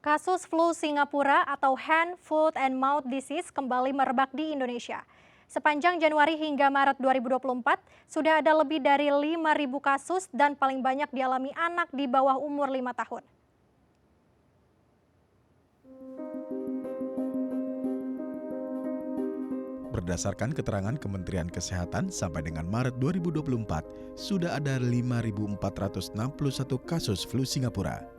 Kasus flu Singapura atau Hand, Foot, and Mouth Disease kembali merebak di Indonesia. Sepanjang Januari hingga Maret 2024, sudah ada lebih dari 5.000 kasus dan paling banyak dialami anak di bawah umur 5 tahun. Berdasarkan keterangan Kementerian Kesehatan, sampai dengan Maret 2024, sudah ada 5.461 kasus flu Singapura.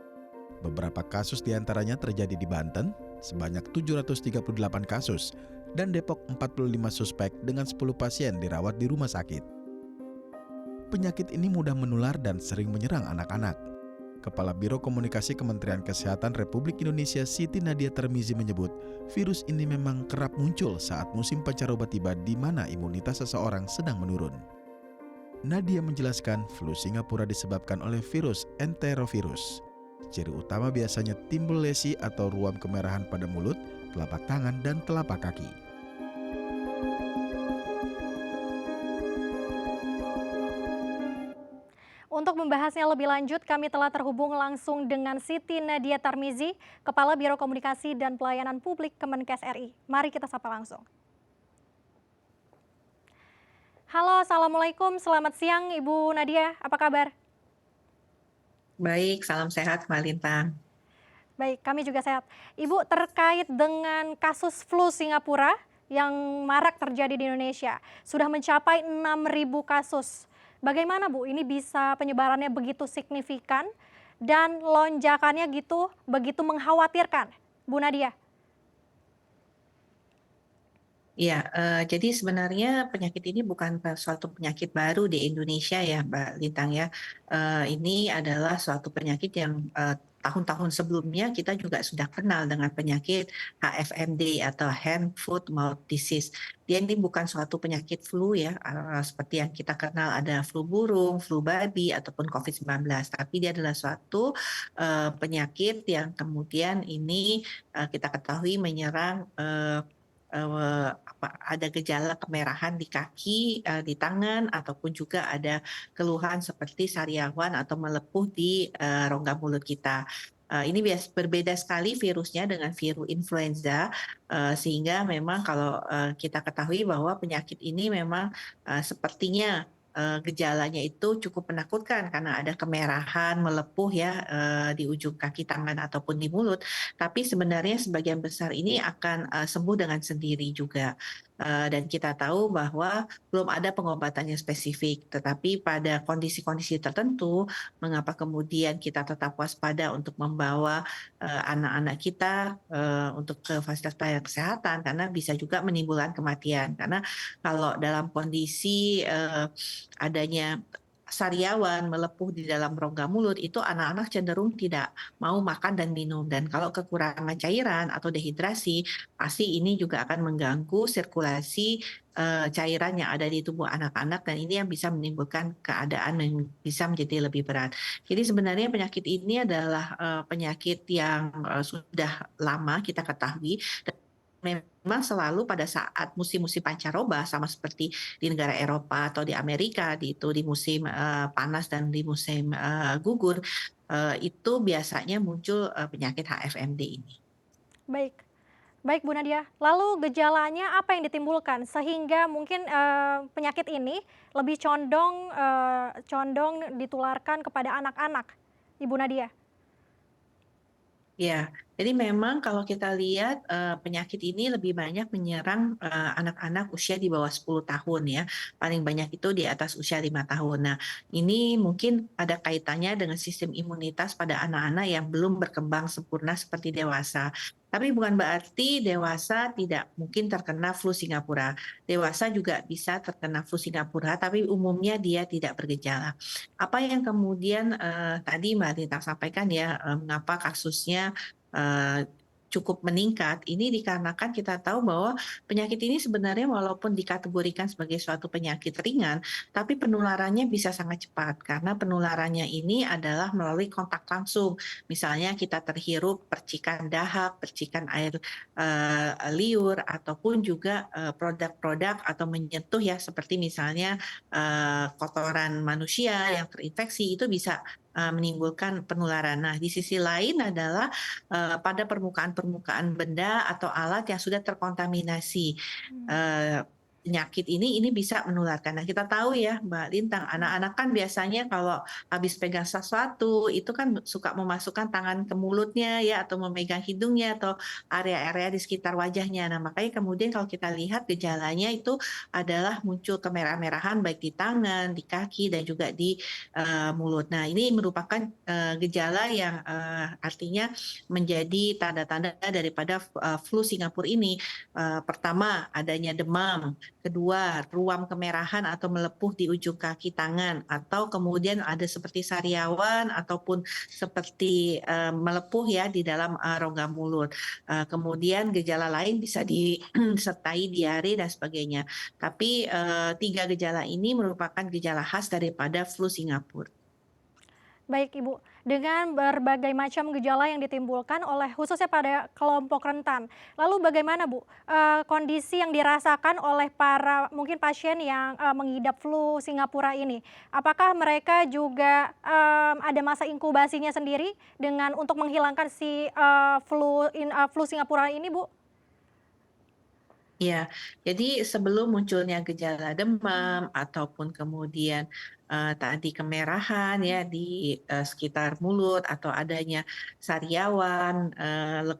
Beberapa kasus diantaranya terjadi di Banten, sebanyak 738 kasus, dan Depok 45 suspek dengan 10 pasien dirawat di rumah sakit. Penyakit ini mudah menular dan sering menyerang anak-anak. Kepala Biro Komunikasi Kementerian Kesehatan Republik Indonesia Siti Nadia Tarmizi menyebut, virus ini memang kerap muncul saat musim pancaroba tiba di mana imunitas seseorang sedang menurun. Nadia menjelaskan flu Singapura disebabkan oleh virus enterovirus. Ciri utama biasanya timbul lesi atau ruam kemerahan pada mulut, telapak tangan, dan telapak kaki. Untuk membahasnya lebih lanjut, kami telah terhubung langsung dengan Siti Nadia Tarmizi, Kepala Biro Komunikasi dan Pelayanan Publik Kemenkes RI. Mari kita sapa langsung. Halo, Assalamualaikum. Selamat siang, Ibu Nadia. Apa kabar? Baik, salam sehat Mbak Lintang. Baik, kami juga sehat. Ibu, terkait dengan kasus flu Singapura yang marak terjadi di Indonesia, sudah mencapai 6.000 kasus. Bagaimana Bu, ini bisa penyebarannya begitu signifikan dan lonjakannya begitu mengkhawatirkan, Bu Nadia? Iya, jadi sebenarnya penyakit ini bukan suatu penyakit baru di Indonesia ya Mbak Lintang ya. Ini adalah suatu penyakit yang tahun-tahun sebelumnya kita juga sudah kenal dengan penyakit HFMD atau Hand, Foot, Mouth Disease. Dia ini bukan suatu penyakit flu ya, seperti yang kita kenal ada flu burung, flu babi, ataupun COVID-19. Tapi dia adalah suatu penyakit yang kemudian ini kita ketahui menyerang ada gejala kemerahan di kaki, di tangan, ataupun juga ada keluhan seperti sariawan atau melepuh di rongga mulut kita. Ini berbeda sekali virusnya dengan virus influenza, sehingga memang kalau kita ketahui bahwa penyakit ini memang sepertinya gejalanya itu cukup menakutkan karena ada kemerahan, melepuh ya di ujung kaki, tangan ataupun di mulut. Tapi sebenarnya sebagian besar ini akan sembuh dengan sendiri juga. Dan kita tahu bahwa belum ada pengobatannya spesifik, tetapi pada kondisi-kondisi tertentu, mengapa kemudian kita tetap waspada untuk membawa anak-anak kita untuk ke fasilitas pelayanan kesehatan, karena bisa juga menimbulkan kematian. Karena kalau dalam kondisi adanya sariawan melepuh di dalam rongga mulut, itu anak-anak cenderung tidak mau makan dan minum, dan kalau kekurangan cairan atau dehidrasi pasti ini juga akan mengganggu sirkulasi cairan yang ada di tubuh anak-anak, dan ini yang bisa menimbulkan keadaan yang bisa menjadi lebih berat. Jadi sebenarnya penyakit ini adalah penyakit yang sudah lama kita ketahui, dan memang selalu pada saat musim-musim pancaroba, sama seperti di negara Eropa atau di Amerika, di musim panas dan di musim gugur, itu biasanya muncul penyakit HFMD ini. Baik, baik Bu Nadia. Lalu gejalanya apa yang ditimbulkan sehingga mungkin penyakit ini lebih condong ditularkan kepada anak-anak, Ibu Nadia? Ya, jadi memang kalau kita lihat penyakit ini lebih banyak menyerang anak-anak usia di bawah 10 tahun ya. Paling banyak itu di atas usia 5 tahun. Nah, ini mungkin ada kaitannya dengan sistem imunitas pada anak-anak yang belum berkembang sempurna seperti dewasa. Tapi bukan berarti dewasa tidak mungkin terkena flu Singapura. Dewasa juga bisa terkena flu Singapura, tapi umumnya dia tidak bergejala. Apa yang kemudian tadi Mbak Tita sampaikan ya, mengapa kasusnya cukup meningkat, ini dikarenakan kita tahu bahwa penyakit ini sebenarnya walaupun dikategorikan sebagai suatu penyakit ringan, tapi penularannya bisa sangat cepat karena penularannya ini adalah melalui kontak langsung. Misalnya kita terhirup percikan dahak, percikan air liur, ataupun juga produk-produk atau menyentuh ya seperti misalnya kotoran manusia yang terinfeksi, itu bisa menimbulkan penularan. Nah, di sisi lain adalah pada permukaan-permukaan benda atau alat yang sudah terkontaminasi Hmm. eh, penyakit ini bisa menularkan. Nah, kita tahu ya, Mbak Lintang, anak-anak kan biasanya kalau habis pegang sesuatu itu kan suka memasukkan tangan ke mulutnya ya, atau memegang hidungnya atau area-area di sekitar wajahnya. Nah, makanya kemudian kalau kita lihat gejalanya itu adalah muncul kemerah-merahan baik di tangan, di kaki, dan juga di mulut. Nah, ini merupakan gejala yang artinya menjadi tanda-tanda daripada flu Singapura ini. Pertama, adanya demam. Kedua, ruam kemerahan atau melepuh di ujung kaki tangan, atau kemudian ada seperti sariawan ataupun seperti melepuh ya di dalam rongga mulut. Kemudian gejala lain bisa disertai diare dan sebagainya. Tapi tiga gejala ini merupakan gejala khas daripada flu Singapura. Baik Ibu, dengan berbagai macam gejala yang ditimbulkan oleh khususnya pada kelompok rentan. Lalu bagaimana Bu, kondisi yang dirasakan oleh para mungkin pasien yang, mengidap flu Singapura ini? Apakah mereka juga, ada masa inkubasinya sendiri dengan untuk menghilangkan si, flu Singapura ini Bu? Ya, jadi sebelum munculnya gejala demam ataupun kemudian tadi kemerahan ya di sekitar mulut atau adanya sariawan,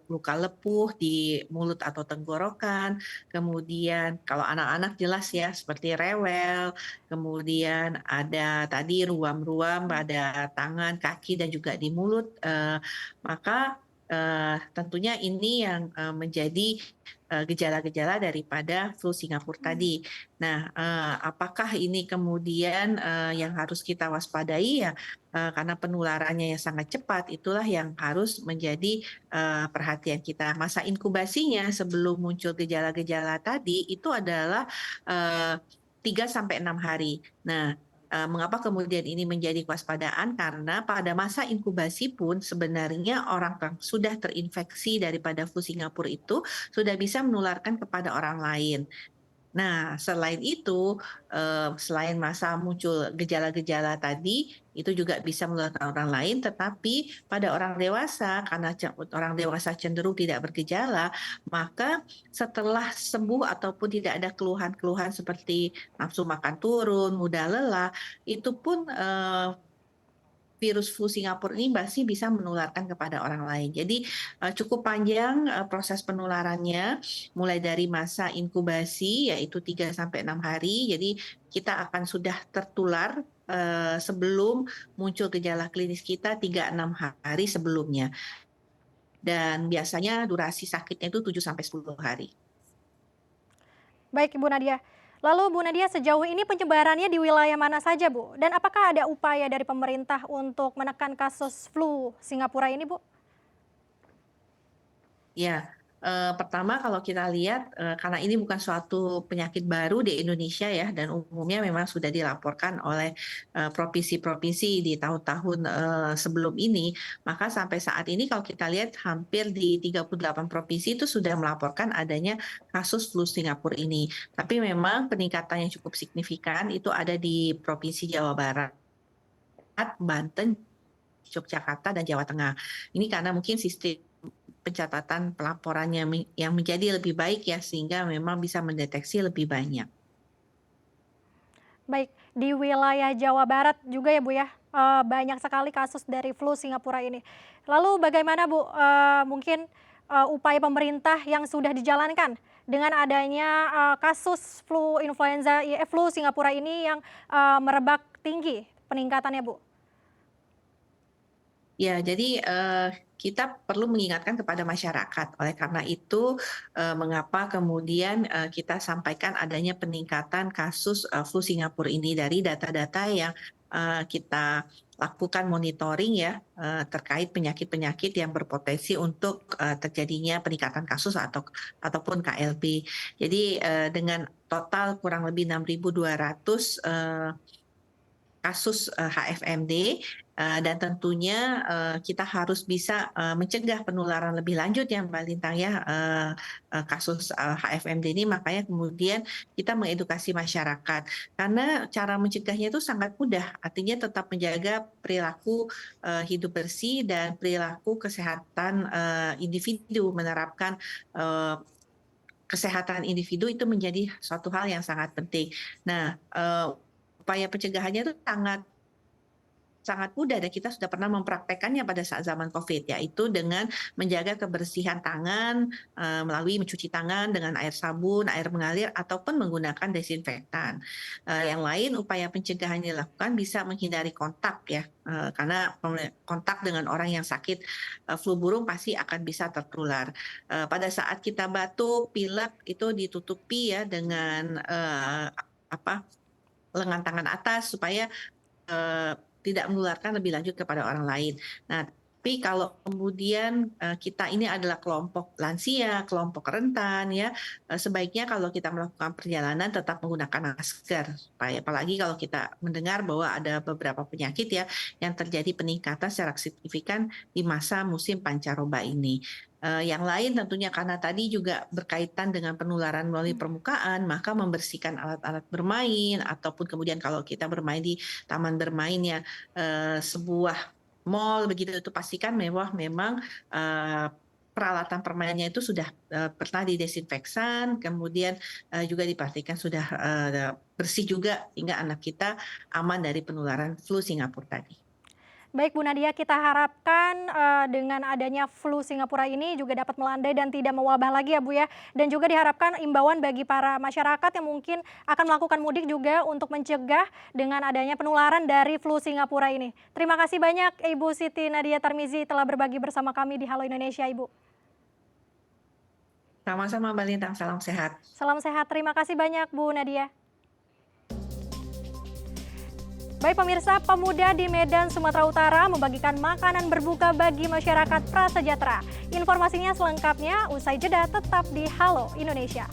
luka lepuh di mulut atau tenggorokan, kemudian kalau anak-anak jelas ya seperti rewel, kemudian ada tadi ruam-ruam pada tangan, kaki dan juga di mulut, maka tentunya ini yang menjadi gejala-gejala daripada flu Singapura Mmm. tadi. Nah, apakah ini kemudian yang harus kita waspadai ya, karena penularannya yang sangat cepat, itulah yang harus menjadi perhatian kita. Masa inkubasinya sebelum muncul gejala-gejala tadi itu adalah 3 sampai 6 hari. Nah, mengapa kemudian ini menjadi kewaspadaan? Karena pada masa inkubasi pun sebenarnya orang yang sudah terinfeksi daripada flu Singapura itu sudah bisa menularkan kepada orang lain. Nah, selain itu, selain masa muncul gejala-gejala tadi, itu juga bisa menularkan orang lain, tetapi pada orang dewasa, karena orang dewasa cenderung tidak bergejala, maka setelah sembuh ataupun tidak ada keluhan-keluhan seperti nafsu makan turun, mudah lelah, itu pun virus flu Singapura ini masih bisa menularkan kepada orang lain. Jadi cukup panjang proses penularannya, mulai dari masa inkubasi yaitu 3 sampai 6 hari. Jadi kita akan sudah tertular sebelum muncul gejala klinis kita 3-6 hari sebelumnya. Dan biasanya durasi sakitnya itu 7 sampai 10 hari. Baik Ibu Nadia. Lalu Bu Nadia, sejauh ini penyebarannya di wilayah mana saja Bu? Dan apakah ada upaya dari pemerintah untuk menekan kasus flu Singapura ini Bu? Ya, pertama kalau kita lihat, karena ini bukan suatu penyakit baru di Indonesia ya, dan umumnya memang sudah dilaporkan oleh provinsi-provinsi di tahun-tahun sebelum ini, maka sampai saat ini kalau kita lihat hampir di 38 provinsi itu sudah melaporkan adanya kasus flu Singapura ini. Tapi memang peningkatan yang cukup signifikan itu ada di Provinsi Jawa Barat, Banten, Yogyakarta, dan Jawa Tengah. Ini karena mungkin sistem pencatatan pelaporannya yang menjadi lebih baik ya, sehingga memang bisa mendeteksi lebih banyak. Baik, di wilayah Jawa Barat juga ya Bu ya, banyak sekali kasus dari flu Singapura ini. Lalu bagaimana Bu, mungkin, upaya pemerintah yang sudah dijalankan dengan adanya, kasus flu Singapura ini yang, merebak tinggi peningkatannya Bu? Ya, jadi kita perlu mengingatkan kepada masyarakat. Oleh karena itu, mengapa kemudian kita sampaikan adanya peningkatan kasus flu Singapura ini dari data-data yang kita lakukan monitoring ya terkait penyakit-penyakit yang berpotensi untuk terjadinya peningkatan kasus ataupun KLB. Jadi dengan total kurang lebih 6.200 kasus HFMD dan tentunya kita harus bisa mencegah penularan lebih lanjut ya Mbak Lintang ya kasus HFMD ini, makanya kemudian kita mengedukasi masyarakat karena cara mencegahnya itu sangat mudah, artinya tetap menjaga perilaku hidup bersih dan perilaku kesehatan individu, menerapkan kesehatan individu itu menjadi suatu hal yang sangat penting. Nah, upaya pencegahannya itu sangat mudah dan kita sudah pernah mempraktekannya pada saat zaman COVID, yaitu dengan menjaga kebersihan tangan melalui mencuci tangan dengan air sabun, air mengalir, ataupun menggunakan desinfektan. Yang lain, upaya pencegahan yang dilakukan bisa menghindari kontak ya, karena kontak dengan orang yang sakit flu burung pasti akan bisa tertular. Pada saat kita batuk, pilek itu ditutupi ya dengan lengan tangan atas supaya tidak menularkan lebih lanjut kepada orang lain. Nah, tapi kalau kemudian kita ini adalah kelompok lansia, kelompok rentan ya, sebaiknya kalau kita melakukan perjalanan tetap menggunakan masker. Apalagi kalau kita mendengar bahwa ada beberapa penyakit ya yang terjadi peningkatan secara signifikan di masa musim pancaroba ini. Yang lain tentunya karena tadi juga berkaitan dengan penularan melalui permukaan, maka membersihkan alat-alat bermain ataupun kemudian kalau kita bermain di taman bermain ya sebuah mall begitu, itu pastikan memang peralatan permainannya itu sudah pernah didesinfektan, kemudian juga dipastikan sudah bersih juga hingga anak kita aman dari penularan flu Singapura tadi. Baik Bu Nadia, kita harapkan dengan adanya flu Singapura ini juga dapat melandai dan tidak mewabah lagi ya Bu ya. Dan juga diharapkan imbauan bagi para masyarakat yang mungkin akan melakukan mudik juga untuk mencegah dengan adanya penularan dari flu Singapura ini. Terima kasih banyak Ibu Siti Nadia Tarmizi telah berbagi bersama kami di Halo Indonesia Ibu. Sama-sama Mbak Lintang, salam sehat. Salam sehat, terima kasih banyak Bu Nadia. Baik pemirsa, pemuda di Medan, Sumatera Utara membagikan makanan berbuka bagi masyarakat prasejahtera. Informasinya selengkapnya usai jeda, tetap di Halo Indonesia.